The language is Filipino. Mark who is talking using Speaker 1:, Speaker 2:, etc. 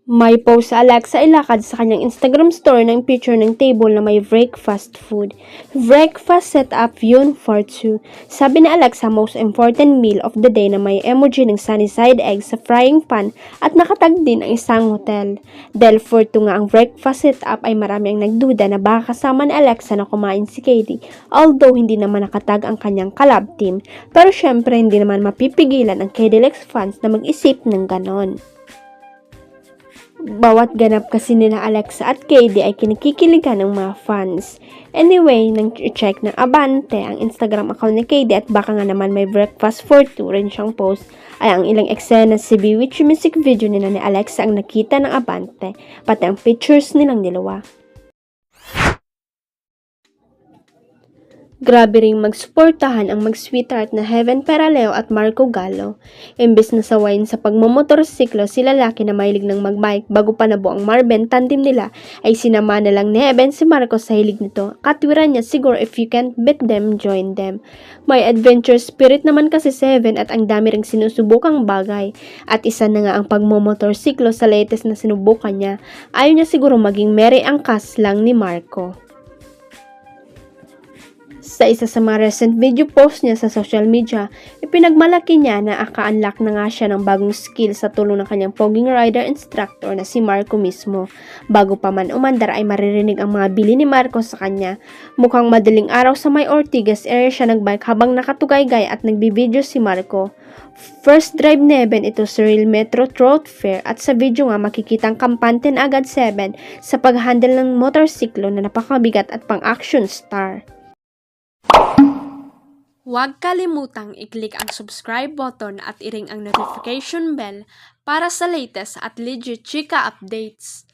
Speaker 1: May post sa Alexa ilakad sa kanyang Instagram story ng picture ng table na may breakfast food. Breakfast setup yun for two. Sabi ni Alexa, most important meal of the day na may emoji ng sunny side egg sa frying pan at nakatag din ang isang hotel. Dahil for two nga ang breakfast setup ay marami ang nagduda na baka kasama ni Alexa na kumain si Katie, although hindi naman nakatag ang kanyang collab team. Pero syempre hindi naman mapipigilan ang KDLX fans na mag-isip ng ganon. Bawat ganap kasi nila Alexa at KD ay kinikikiligan ng mga fans. Anyway, nang check ng Abante ang Instagram account ni KD at baka nga naman may breakfast for two rin siyang post, ay ang ilang eksena sa Bewitched music video nila ni Alexa ang nakita ng Abante, pati ang pictures nilang dalawa. Grabe ring magsuportahan ang mag-sweetheart na Heaven Peraleo at Marco Gallo. Imbes na sawayin sa pagmamotorsiklo si lalaki na mahilig ng magbike bago pa nabuo ang Marben tandem nila, ay sinama na lang ni Heaven si Marco sa hilig nito. Katwiran niya siguro if you can't beat them, join them. May adventure spirit naman kasi si Heaven at ang dami ring sinusubukang bagay. At isa na nga ang pagmamotorsiklo sa latest na sinubukan niya. Ayaw niya siguro maging merry angkas lang ni Marco. Sa isa sa mga recent video post niya sa social media, ipinagmalaki niya na aka-unlock na nga siya ng bagong skill sa tulong ng kanyang poging rider instructor na si Marco mismo. Bago pa man umandar ay maririnig ang mga bili ni Marco sa kanya. Mukhang madaling araw sa may Ortigas area siya nagbike habang nakatugaygay at nagbibideo si Marco. First drive ni Eben ito sa Real Metro Thoroughfare at sa video nga makikitang kampante na agad 7 sa pag-handle ng motorsiklo na napakabigat at pang-action star. Huwag kalimutang i-click ang subscribe button at i-ring ang notification bell para sa latest at legit chika updates.